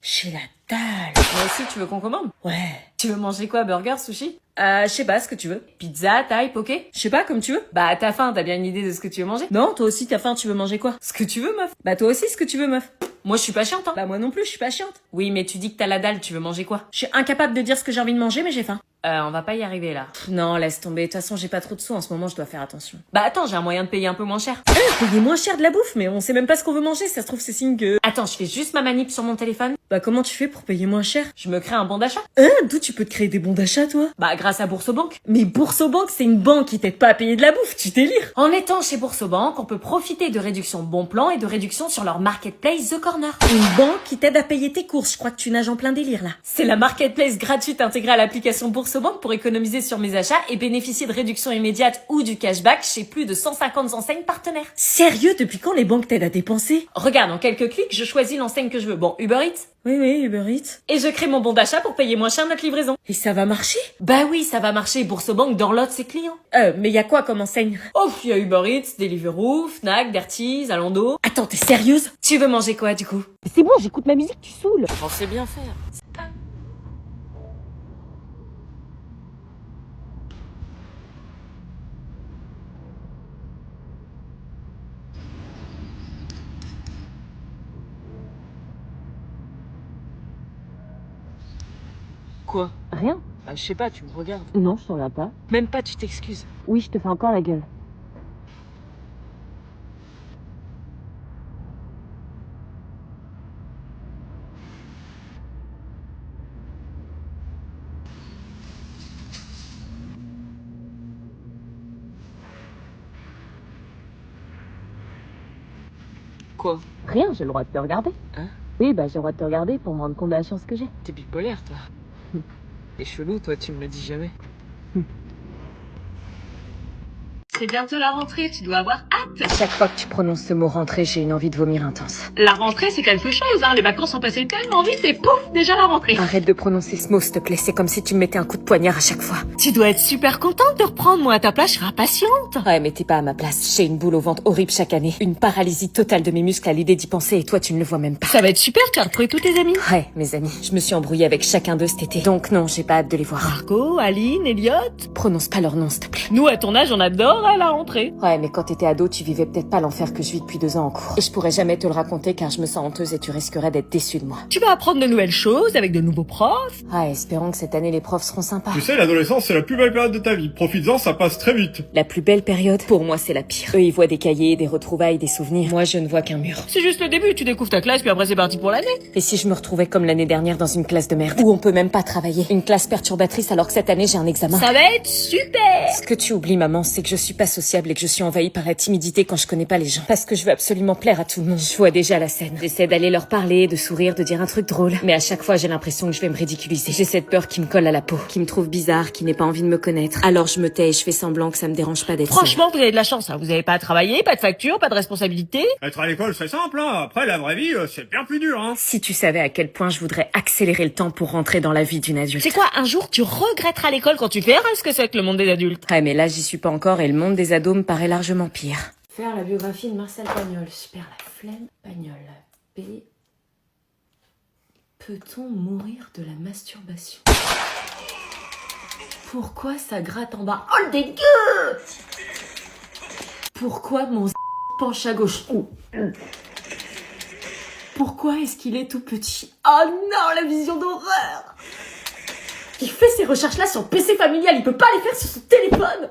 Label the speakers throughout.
Speaker 1: J'ai la dalle.
Speaker 2: Moi aussi, tu veux qu'on commande?
Speaker 1: Ouais.
Speaker 2: Tu veux manger quoi? Burger, sushi? Je sais pas, ce que tu veux. Pizza, thaï, poké?
Speaker 1: Je sais pas, comme tu veux.
Speaker 2: Bah, t'as faim, t'as bien une idée de ce que tu veux manger?
Speaker 1: Non, toi aussi t'as faim, tu veux manger quoi?
Speaker 2: Ce que tu veux, meuf.
Speaker 1: Bah toi aussi ce que tu veux, meuf.
Speaker 2: Moi, je suis pas chiante, hein.
Speaker 1: Bah moi non plus, je suis pas chiante.
Speaker 2: Oui, mais tu dis que t'as la dalle, tu veux manger quoi?
Speaker 1: Je suis incapable de dire ce que j'ai envie de manger, mais j'ai faim.
Speaker 2: On va pas y arriver, là.
Speaker 1: Non, laisse tomber. De toute façon, j'ai pas trop de sous en ce moment, je dois faire attention.
Speaker 2: Bah, attends, j'ai un moyen de payer un peu moins cher.
Speaker 1: Payer moins cher de la bouffe, mais on sait même pas ce qu'on veut manger, ça se trouve c'est signe que...
Speaker 2: Attends, je fais juste ma manip sur mon téléphone.
Speaker 1: Bah comment tu fais pour payer moins cher?
Speaker 2: Je me crée un bon d'achat.
Speaker 1: D'où tu peux te créer des bons d'achat, toi?
Speaker 2: Bah, grâce à BoursoBank.
Speaker 1: Mais Boursobank, c'est une banque qui t'aide pas à payer de la bouffe, tu délires.
Speaker 2: En étant chez BoursoBank, on peut profiter de réductions bon plan et de réductions sur leur marketplace The Corner.
Speaker 1: Une banque qui t'aide à payer tes courses, je crois que tu nages en plein délire, là.
Speaker 2: C'est la marketplace gratuite intégrée à l'application BoursoBank pour économiser sur mes achats et bénéficier de réductions immédiates ou du cashback chez plus de 150 enseignes partenaires.
Speaker 1: Sérieux, depuis quand les banques t'aident à dépenser?
Speaker 2: Regarde, en quelques clics, je choisis l'enseigne que je veux. Bon, Uber Eats.
Speaker 1: Oui, Uber Eats.
Speaker 2: Et je crée mon bon d'achat pour payer moins cher notre livraison.
Speaker 1: Et ça va marcher?
Speaker 2: Bah oui, ça va marcher. BoursoBank dorlote ses clients.
Speaker 1: Mais y a quoi comme enseigne?
Speaker 2: Oh, il y a Uber Eats, Deliveroo, Fnac, Darty, Zalando.
Speaker 1: Attends, t'es sérieuse?
Speaker 2: Tu veux manger quoi, du coup?
Speaker 1: C'est bon, j'écoute ma musique, tu saoules.
Speaker 2: On sait bien faire.
Speaker 3: Quoi?
Speaker 1: Rien?
Speaker 3: Bah, je sais pas, tu me regardes.
Speaker 1: Non, je t'en regarde pas.
Speaker 3: Même pas, tu t'excuses.
Speaker 1: Oui, je te fais encore la gueule.
Speaker 3: Quoi?
Speaker 1: Rien, j'ai le droit de te regarder.
Speaker 3: Hein?
Speaker 1: Oui, bah j'ai le droit de te regarder pour me rendre compte de la chance que j'ai.
Speaker 3: T'es bipolaire, toi. T'es chelou, toi, tu me le dis jamais.
Speaker 4: C'est bientôt la rentrée, tu dois avoir hâte.
Speaker 1: À chaque fois que tu prononces ce mot rentrée, j'ai une envie de vomir intense.
Speaker 4: La rentrée, c'est quelque chose, hein. Les vacances sont passées tellement vite et pouf, déjà la rentrée.
Speaker 1: Arrête de prononcer ce mot, s'il te plaît. C'est comme si tu me mettais un coup de poignard à chaque fois.
Speaker 2: Tu dois être super contente de reprendre. Moi, à ta place, je serais impatiente.
Speaker 1: Ouais, mais t'es pas à ma place. J'ai une boule au ventre horrible chaque année. Une paralysie totale de mes muscles à l'idée d'y penser et toi, tu ne le vois même pas.
Speaker 2: Ça va être super, tu as retrouvé tous tes amis.
Speaker 1: Ouais, mes amis. Je me suis embrouillée avec chacun d'eux cet été. Donc non, j'ai pas hâte de les voir.
Speaker 2: Marco, Aline, Elliot.
Speaker 1: Prononce pas leur nom, s'il te plaît.
Speaker 2: Nous, à ton âge, on adore à la rentrée.
Speaker 1: Ouais, mais quand t'étais ado, tu vivais peut-être pas l'enfer que je vis depuis 2 ans en cours. Et je pourrais jamais te le raconter car je me sens honteuse et tu risquerais d'être déçue de moi.
Speaker 2: Tu vas apprendre de nouvelles choses avec de nouveaux profs.
Speaker 1: Ah, espérons que cette année les profs seront sympas.
Speaker 5: Tu sais, l'adolescence, c'est la plus belle période de ta vie. Profites-en, ça passe très vite.
Speaker 1: La plus belle période, pour moi, c'est la pire. Eux, ils voient des cahiers, des retrouvailles, des souvenirs. Moi, je ne vois qu'un mur.
Speaker 2: C'est juste le début, tu découvres ta classe, puis après c'est parti pour l'année.
Speaker 1: Et si je me retrouvais comme l'année dernière dans une classe de merde, où on peut même pas travailler, une classe perturbatrice alors que cette année j'ai un examen.
Speaker 2: Ça va être super.
Speaker 1: Ce que tu oublies, maman, c'est que je suis pas sociable et que je suis envahie par la timidité quand je connais pas les gens. Parce que je veux absolument plaire à tout le monde. Je vois déjà la scène. J'essaie d'aller leur parler, de sourire, de dire un truc drôle. Mais à chaque fois, j'ai l'impression que je vais me ridiculiser. J'ai cette peur qui me colle à la peau, qui me trouve bizarre, qui n'ait pas envie de me connaître. Alors je me tais et je fais semblant que ça me dérange pas d'être seule.
Speaker 2: Franchement, vous avez de la chance, hein. Vous avez pas à travailler, pas de facture, pas de responsabilité.
Speaker 5: Être à l'école, c'est simple, hein. Après, la vraie vie, c'est bien plus dur, hein.
Speaker 1: Si tu savais à quel point je voudrais accélérer le temps pour rentrer dans la vie d'une adulte.
Speaker 2: C'est quoi, un jour, tu regretteras l'école quand tu verras ce que c'est que le monde des adultes.
Speaker 1: Ouais, mais là, j'y suis pas encore et le monde des ados me paraît largement pire. Faire la biographie de Marcel Pagnol. Super, la flemme. Pagnol. P. Peut-on mourir de la masturbation? Pourquoi ça gratte en bas? Oh le dégueu! Pourquoi mon penche à gauche? Pourquoi est-ce qu'il est tout petit? Oh non, la vision d'horreur! Il fait ces recherches-là sur le PC familial, il peut pas les faire sur son téléphone!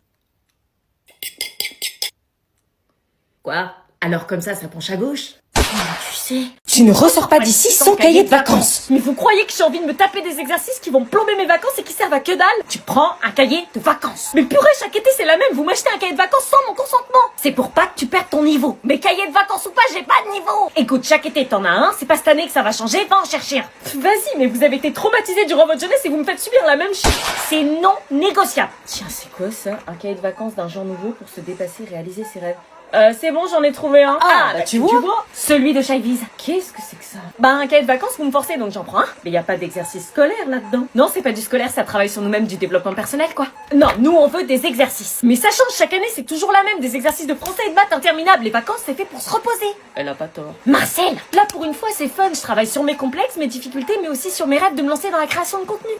Speaker 1: Quoi? Alors comme ça penche à gauche? Tu sais... Tu ne ressors pas d'ici sans cahier de vacances!
Speaker 2: Mais vous croyez que j'ai envie de me taper des exercices qui vont plomber mes vacances et qui servent à que dalle? Tu prends un cahier de vacances. Mais purée, chaque été c'est la même, vous m'achetez un cahier de vacances sans mon consentement. C'est pour pas que tu perdes ton niveau. Mais cahier de vacances ou pas, j'ai pas de niveau. Écoute, chaque été t'en as un, c'est pas cette année que ça va changer, va en chercher un. Vas-y, mais vous avez été traumatisés durant votre jeunesse et vous me faites subir la même chose. C'est non négociable.
Speaker 1: Tiens, c'est quoi ça? Un cahier de vacances d'un genre nouveau pour se dépasser et réaliser ses rêves.
Speaker 2: C'est bon, j'en ai trouvé un.
Speaker 1: Bah, tu vois.
Speaker 2: Celui de Shyviz. Qu'est-ce que c'est que ça? Bah, un cahier de vacances, vous me forcez, donc j'en prends un. Mais y a pas d'exercice scolaire là-dedans. Non, c'est pas du scolaire, ça travaille sur nous-mêmes, du développement personnel, quoi. Non, nous, on veut des exercices. Mais ça change chaque année, c'est toujours la même. Des exercices de français et de maths interminables. Les vacances, c'est fait pour se reposer.
Speaker 1: Elle a pas tort.
Speaker 2: Marcel, là, pour une fois, c'est fun. Je travaille sur mes complexes, mes difficultés, mais aussi sur mes rêves de me lancer dans la création de contenu.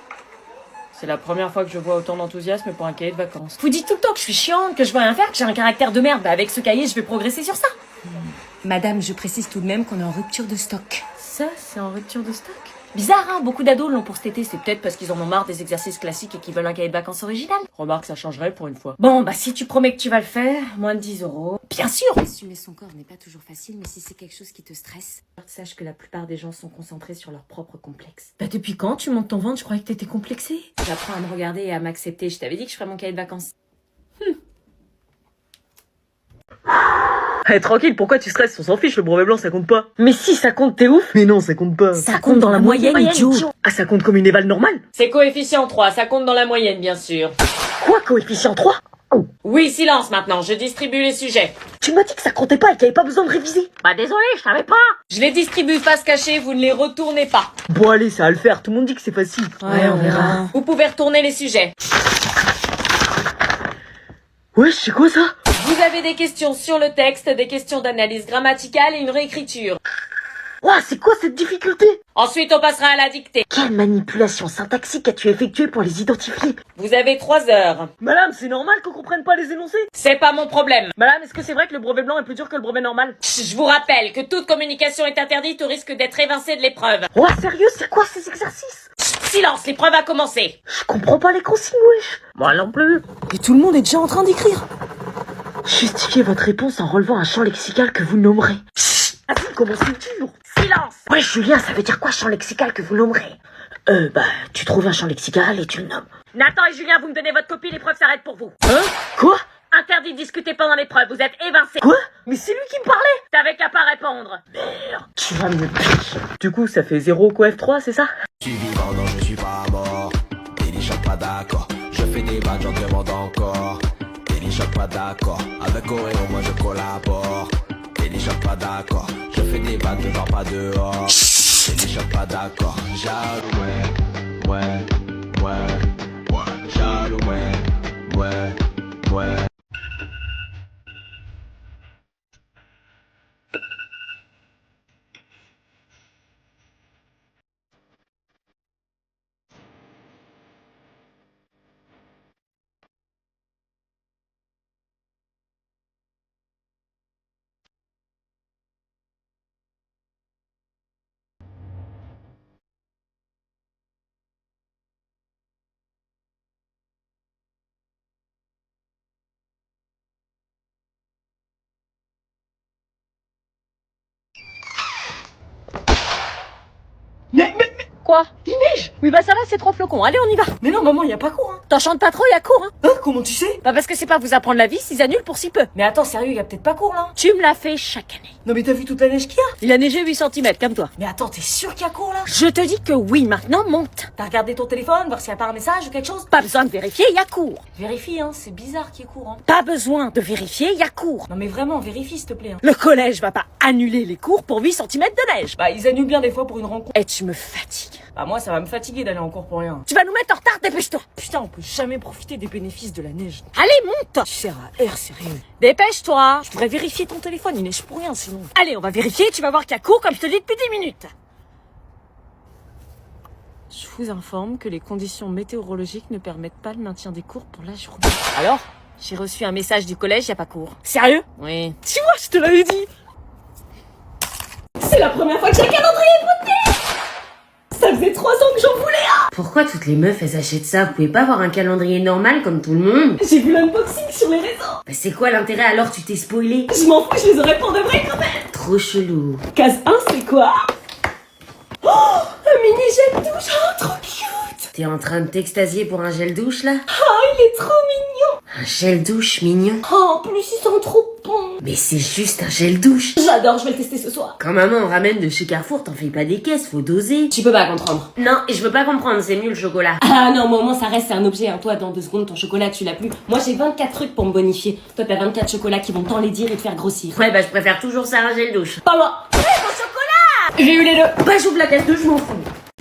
Speaker 1: C'est la première fois que je vois autant d'enthousiasme pour un cahier de vacances.
Speaker 2: Vous dites tout le temps que je suis chiante, que je veux rien faire, que j'ai un caractère de merde. Bah, avec ce cahier, je vais progresser sur ça.
Speaker 1: Madame, je précise tout de même qu'on est en rupture de stock.
Speaker 2: Ça, c'est en rupture de stock. Bizarre, hein, beaucoup d'ados l'ont pour cet été. C'est peut-être parce qu'ils en ont marre des exercices classiques et qu'ils veulent un cahier de vacances original.
Speaker 1: Remarque, ça changerait pour une fois.
Speaker 2: Bon, bah si tu promets que tu vas le faire, moins de 10 €. Bien sûr.
Speaker 1: Assumer son corps n'est pas toujours facile, mais si c'est quelque chose qui te stresse, sache que la plupart des gens sont concentrés sur leur propre complexe.
Speaker 2: Bah depuis quand tu montes ton ventre? Je croyais que t'étais complexée.
Speaker 1: J'apprends à me regarder et à m'accepter. Je t'avais dit que je ferais mon cahier de vacances.
Speaker 3: Hey, tranquille, pourquoi tu stresses? On s'en fiche, le brevet blanc ça compte pas.
Speaker 2: Mais si, ça compte, t'es ouf.
Speaker 3: Mais non, ça compte pas.
Speaker 2: Ça compte dans la moyenne, idiot.
Speaker 3: Ah, ça compte comme une éval normale?
Speaker 1: C'est coefficient 3, ça compte dans la moyenne, bien sûr.
Speaker 3: Quoi, coefficient 3?
Speaker 1: Oui, silence maintenant, je distribue les sujets.
Speaker 3: Tu m'as dit que ça comptait pas et qu'il y avait pas besoin de réviser.
Speaker 2: Bah désolé, je savais pas.
Speaker 1: Je les distribue face cachée, vous ne les retournez pas.
Speaker 3: Bon allez, ça va le faire, tout le monde dit que c'est facile.
Speaker 2: Ouais, on verra.
Speaker 1: Vous pouvez retourner les sujets.
Speaker 3: Ouais, c'est quoi ça?
Speaker 1: Vous avez des questions sur le texte, des questions d'analyse grammaticale et une réécriture.
Speaker 3: Ouah, c'est quoi cette difficulté?
Speaker 1: Ensuite, on passera à la dictée.
Speaker 3: Quelle manipulation syntaxique as-tu effectuée pour les identifier?
Speaker 1: Vous avez 3 heures.
Speaker 3: Madame, c'est normal qu'on comprenne pas les énoncés?
Speaker 1: C'est pas mon problème.
Speaker 3: Madame, est-ce que c'est vrai que le brevet blanc est plus dur que le brevet normal?
Speaker 1: Je vous rappelle que toute communication est interdite au risque d'être évincé de l'épreuve.
Speaker 3: Ouah, sérieux, c'est quoi ces exercices?
Speaker 1: Silence, l'épreuve a commencé.
Speaker 3: Je comprends pas les consignes, wesh. Moi non plus.
Speaker 2: Et tout le monde est déjà en train d'écrire.
Speaker 3: Justifiez votre réponse en relevant un champ lexical que vous nommerez. Chut, vas-y, commencez dur.
Speaker 1: Silence.
Speaker 3: Ouais, Julien, ça veut dire quoi, champ lexical que vous nommerez? Tu trouves un champ lexical et tu le nommes.
Speaker 1: Nathan et Julien, vous me donnez votre copie, l'épreuve s'arrête pour vous.
Speaker 3: Hein? Quoi?
Speaker 1: Interdit de discuter pendant l'épreuve, vous êtes évincés.
Speaker 3: Quoi? Mais c'est lui qui me parlait!
Speaker 1: T'avais qu'à pas répondre.
Speaker 3: Merde, tu vas me piquer. Du coup, ça fait 0 coef 3, c'est ça?
Speaker 6: Je suis vivant, non, je suis pas mort. Téléchoc pas d'accord. Je fais des vannes, j'en demande encore. Téléchoc pas d'accord. Avec Oreo, moi je collabore. Téléchoc pas d'accord. Je fais des vannes, je dors pas dehors. Téléchoc pas d'accord. Jaloux, ouais. Jaloux, ouais.
Speaker 2: Quoi? Il neige. Oui bah ça va, c'est 3 flocons. Allez, on y va.
Speaker 3: Mais non, maman, y a pas cours, hein.
Speaker 2: T'enchantes pas trop, y a cours, hein.
Speaker 3: Hein, comment tu sais?
Speaker 2: Bah parce que c'est pas vous apprendre la vie, s'ils annulent pour si peu.
Speaker 3: Mais attends, sérieux, y a peut-être pas cours, là?
Speaker 2: Tu me l'as fait chaque année.
Speaker 3: Non mais t'as vu toute la neige qu'il y a?
Speaker 2: Il a neigé 8 cm, calme-toi.
Speaker 3: Mais attends, t'es sûr qu'il y a cours, là?
Speaker 2: Je te dis que oui, maintenant monte.
Speaker 3: T'as regardé ton téléphone, voir s'il y a pas un message ou quelque chose?
Speaker 2: Pas besoin de vérifier, y a cours.
Speaker 3: Vérifie, hein, c'est bizarre qu'il y ait cours, hein.
Speaker 2: Pas besoin de vérifier, y a cours.
Speaker 3: Non mais vraiment, vérifie, s'il te plaît, hein.
Speaker 2: Le collège va pas annuler les cours pour 8 cm de neige.
Speaker 3: Bah, ils annulent bien des fois pour une rencontre.
Speaker 2: Et tu me fatigues.
Speaker 3: Bah, moi, ça va me fatiguer d'aller en cours pour rien.
Speaker 2: Tu vas nous mettre en retard, dépêche-toi.
Speaker 3: Putain, on peut jamais profiter des bénéfices de la neige.
Speaker 2: Allez, monte.
Speaker 3: Tu sers à R, sérieux.
Speaker 2: Dépêche-toi.
Speaker 3: Je voudrais vérifier ton téléphone, il neige pour rien sinon.
Speaker 2: Allez, on va vérifier, tu vas voir qu'il y a cours comme je te dis depuis 10 minutes.
Speaker 1: Je vous informe que les conditions météorologiques ne permettent pas le maintien des cours pour la journée.
Speaker 2: Alors?
Speaker 1: J'ai reçu un message du collège, y a pas cours.
Speaker 2: Sérieux?
Speaker 1: Oui.
Speaker 2: Tu vois, je te l'avais dit. C'est la première fois que j'ai un calendrier beauté. Ça faisait 3 ans que j'en voulais un.
Speaker 7: Pourquoi toutes les meufs elles achètent ça? Vous pouvez pas avoir un calendrier normal comme tout le monde?
Speaker 2: J'ai vu l'unboxing sur les réseaux.
Speaker 7: Bah c'est quoi l'intérêt alors? Tu t'es spoilé?
Speaker 2: Je m'en fous, je les aurais pour de vrai quand même.
Speaker 7: Trop chelou.
Speaker 2: Case 1, c'est quoi? Oh, un mini gel douche. Oh, trop cute.
Speaker 7: T'es en train de t'extasier pour un gel douche là?
Speaker 2: Oh, il est trop mignon.
Speaker 7: Un gel douche mignon?
Speaker 2: Oh, en plus, il sent trop bon.
Speaker 7: Mais c'est juste un gel douche.
Speaker 2: J'adore, je vais le tester ce soir.
Speaker 7: Quand maman ramène de chez Carrefour, t'en fais pas des caisses, faut doser.
Speaker 2: Tu peux pas comprendre.
Speaker 7: Non, et je veux pas comprendre, c'est mieux le chocolat.
Speaker 2: Ah non, moi au moins ça reste, c'est un objet, hein. Toi, dans 2 secondes, ton chocolat, tu l'as plus. Moi, j'ai 24 trucs pour me bonifier. Toi, t'as 24 chocolats qui vont t'enlaidir et te faire grossir.
Speaker 7: Ouais, bah je préfère toujours ça à un gel douche.
Speaker 2: Pas moi. Mon chocolat. J'ai eu les deux.
Speaker 7: Bah j'ouvre la caisse de, je m'en fous.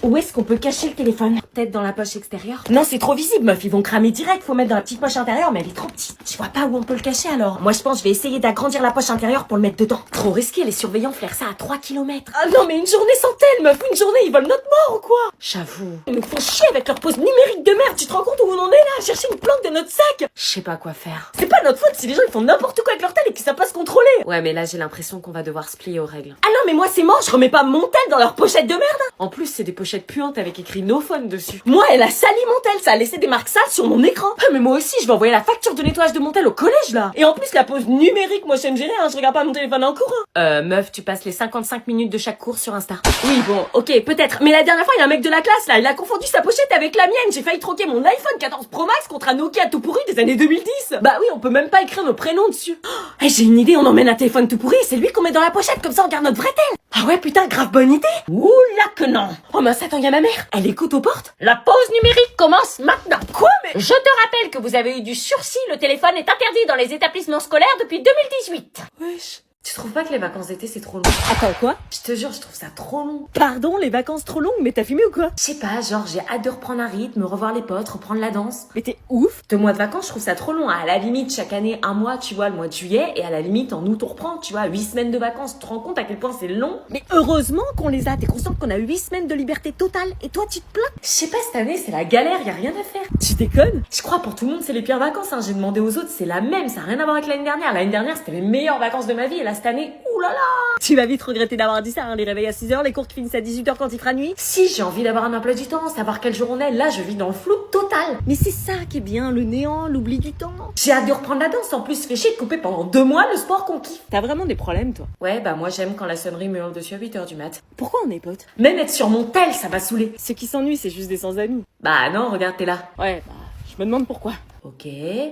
Speaker 2: Où est-ce qu'on peut cacher le téléphone? Peut-être dans la poche extérieure? Non, c'est trop visible, meuf. Ils vont cramer direct. Faut mettre dans la petite poche intérieure, mais elle est trop petite. Je vois pas où on peut le cacher alors. Moi, je pense que je vais essayer d'agrandir la poche intérieure pour le mettre dedans. Trop risqué, les surveillants flairent ça à 3 km. Ah non, mais une journée sans tel, meuf. Une journée, ils veulent notre mort ou quoi?
Speaker 7: J'avoue.
Speaker 2: Ils nous font chier avec leur pause numérique de merde. Tu te rends compte où on en est là? À chercher une planque de notre sac?
Speaker 7: Je sais pas quoi faire.
Speaker 2: C'est pas notre faute si les gens ils font n'importe quoi avec leur tel et qu'ils savent pas se contrôler.
Speaker 7: Ouais, mais là j'ai l'impression qu'on va devoir se plier aux règles.
Speaker 2: Ah non, mais moi c'est mort. Je remets pas mon tel dans leur pochette de merde.
Speaker 7: En plus, c'est des pochettes puantes avec écrit no phone dessus.
Speaker 2: Moi, elle a sali mon tel, ça a laissé des marques sales sur mon écran. Ah, mais moi aussi, je vais envoyer la facture de nettoyage de mon tel au collège, là. Et en plus, la pause numérique, moi, je sais me gérer, hein, je regarde pas mon téléphone en cours.
Speaker 7: Meuf, tu passes les 55 minutes de chaque cours sur Insta.
Speaker 2: Oui, bon, ok, peut-être. Mais la dernière fois, il y a un mec de la classe, là, il a confondu sa pochette avec la mienne. J'ai failli troquer mon iPhone 14 Pro Max contre un Nokia tout pourri des années 2010. Bah oui, on peut même pas écrire nos prénoms dessus. Oh, j'ai une idée, on emmène un téléphone tout pourri et c'est lui qu'on met dans la pochette, comme ça on garde notre vrai tel. Ah ouais, putain, grave bonne idée. Ouh là que non. Oh, mais attends, y a ma mère. Elle écoute aux portes. La pause numérique commence maintenant. Quoi, mais... Je te rappelle que vous avez eu du sursis, le téléphone est interdit dans les établissements scolaires depuis 2018.
Speaker 7: Wesh. Tu trouves pas que les vacances d'été c'est trop long?
Speaker 2: Attends, quoi?
Speaker 7: Je te jure, je trouve ça trop long.
Speaker 2: Pardon, les vacances trop longues, mais t'as fumé ou quoi?
Speaker 7: Je sais pas, genre j'ai hâte de reprendre un rythme, revoir les potes, reprendre la danse.
Speaker 2: Mais t'es ouf.
Speaker 7: 2 mois de vacances, je trouve ça trop long. À la limite, chaque année, 1 mois, tu vois, le mois de juillet, et à la limite, en août, on reprend, tu vois, 8 semaines de vacances. Tu te rends compte à quel point c'est long?
Speaker 2: Mais heureusement qu'on les a. T'es consciente qu'on a 8 semaines de liberté totale et toi tu te plains?
Speaker 7: Je sais pas, cette année, c'est la galère, y a rien à faire.
Speaker 2: Tu déconnes?
Speaker 7: Je crois pour tout le monde, c'est les pires vacances, hein. J'ai demandé aux autres, c'est la même, ça a rien à voir avec l'année dernière. L'année dernière, c'était les meilleures vacances de ma vie, et là, cette année, oulala!
Speaker 2: Tu vas vite regretter d'avoir dit ça, hein, les réveils à 6h, les cours qui finissent à 18h quand il fera nuit.
Speaker 7: Si, j'ai envie d'avoir un emploi du temps, savoir quel jour on est. Là, je vis dans le flou total.
Speaker 2: Mais c'est ça qui est bien, le néant, l'oubli du temps.
Speaker 7: J'ai hâte de reprendre la danse. En plus, fait chier de couper pendant 2 mois le sport qu'on kiffe.
Speaker 2: T'as vraiment des problèmes, toi?
Speaker 7: Ouais, bah moi, j'aime quand la sonnerie me hurle dessus à 8h du mat.
Speaker 2: Pourquoi on est potes?
Speaker 7: Même être sur mon tel, ça m'a saoulé.
Speaker 2: Ceux qui s'ennuient, c'est juste des sans-amis.
Speaker 7: Bah non, regarde, t'es là.
Speaker 2: Ouais, bah, je me demande pourquoi.
Speaker 7: Ok.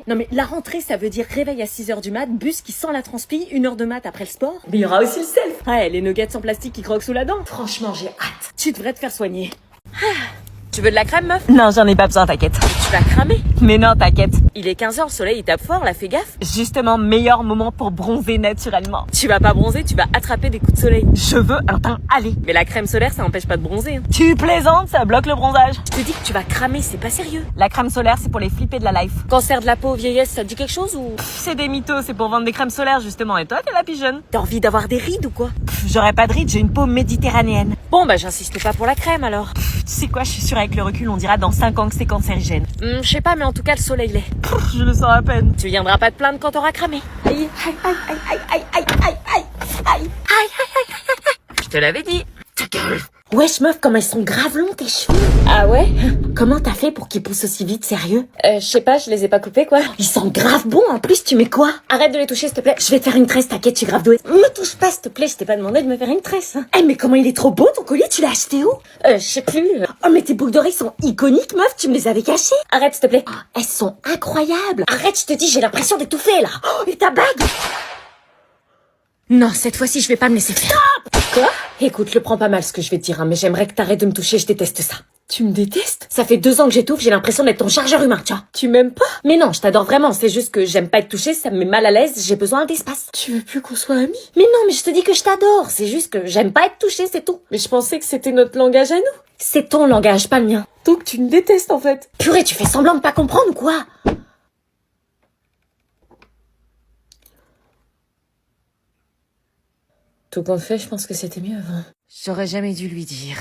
Speaker 2: Non mais la rentrée, ça veut dire réveil à 6h du mat, bus qui sent la transpi, 1h de mat après le sport.
Speaker 7: Mais il y aura aussi le self.
Speaker 2: Ouais, les nuggets en plastique qui croquent sous la dent.
Speaker 7: Franchement, j'ai hâte.
Speaker 2: Tu devrais te faire soigner.
Speaker 7: Tu veux de la crème, meuf?
Speaker 2: Non, j'en ai pas besoin, t'inquiète.
Speaker 7: Tu vas cramer.
Speaker 2: Mais non, t'inquiète.
Speaker 7: Il est 15h, le soleil, il tape fort, là, fais gaffe.
Speaker 2: Justement, meilleur moment pour bronzer naturellement.
Speaker 7: Tu vas pas bronzer, tu vas attraper des coups de soleil.
Speaker 2: Je veux un teint allé.
Speaker 7: Mais la crème solaire, ça empêche pas de bronzer. Hein.
Speaker 2: Tu plaisantes, ça bloque le bronzage.
Speaker 7: Je te dis que tu vas cramer, c'est pas sérieux.
Speaker 2: La crème solaire, c'est pour les flippés de la life.
Speaker 7: Cancer de la peau, vieillesse, ça te dit quelque chose ou...
Speaker 2: C'est des mythos, c'est pour vendre des crèmes solaires justement. Et toi, t'es la pigeonne.
Speaker 7: T'as envie d'avoir des rides ou quoi?
Speaker 2: J'aurais pas de rides, j'ai une peau méditerranéenne.
Speaker 7: Bon, bah j'insiste pas pour la crème alors.
Speaker 2: Tu sais quoi, je suis sûre avec le recul, on dira dans 5 ans que c'est cancérigène.
Speaker 7: Je sais pas, mais en tout cas, le soleil l'est.
Speaker 2: Je le sens à peine.
Speaker 7: Tu viendras pas te plaindre quand t'auras cramé.
Speaker 2: Aïe, aïe, aïe, aïe, aïe, aïe, aïe, aïe, aïe, aïe, aïe.
Speaker 7: Je te l'avais dit.
Speaker 2: Ta gueule.
Speaker 7: Wesh meuf, comme ils sont grave longs tes cheveux.
Speaker 2: Ah ouais?
Speaker 7: Comment t'as fait pour qu'ils poussent aussi vite, sérieux?
Speaker 2: Je sais pas, je les ai pas coupés quoi.
Speaker 7: Ils sont grave bons, en plus tu mets quoi?
Speaker 2: Arrête de les toucher s'il te plaît.
Speaker 7: Je vais te faire une tresse, t'inquiète, je suis grave douée. Me touche pas s'il te plaît, je t'ai pas demandé de me faire une tresse. Hein. Eh mais comment il est trop beau ton collier, tu l'as acheté où?
Speaker 2: Je sais plus.
Speaker 7: Oh mais tes boucles d'oreilles sont iconiques meuf, tu me les avais cachées.
Speaker 2: Arrête s'il te plaît.
Speaker 7: Oh, elles sont incroyables. Arrête, je te dis, j'ai l'impression d'étouffer là. Oh, et ta bague? Non, cette fois-ci je vais pas me laisser faire.
Speaker 2: Quoi?
Speaker 7: Écoute, le prends pas mal ce que je vais te dire, hein, mais j'aimerais que t'arrêtes de me toucher, je déteste ça.
Speaker 2: Tu me détestes?
Speaker 7: Ça fait 2 ans que j'étouffe, j'ai l'impression d'être ton chargeur humain, tu vois.
Speaker 2: Tu m'aimes pas?
Speaker 7: Mais non, je t'adore vraiment, c'est juste que j'aime pas être touchée, ça me met mal à l'aise, j'ai besoin d'espace.
Speaker 2: Tu veux plus qu'on soit amis?
Speaker 7: Mais non, mais je te dis que je t'adore, c'est juste que j'aime pas être touchée, c'est tout.
Speaker 2: Mais je pensais que c'était notre langage à nous.
Speaker 7: C'est ton langage, pas le mien.
Speaker 2: Donc tu me détestes en fait.
Speaker 7: Purée, tu fais semblant de pas comprendre ou quoi? Tout compte fait, je pense que c'était mieux avant. J'aurais jamais dû lui dire.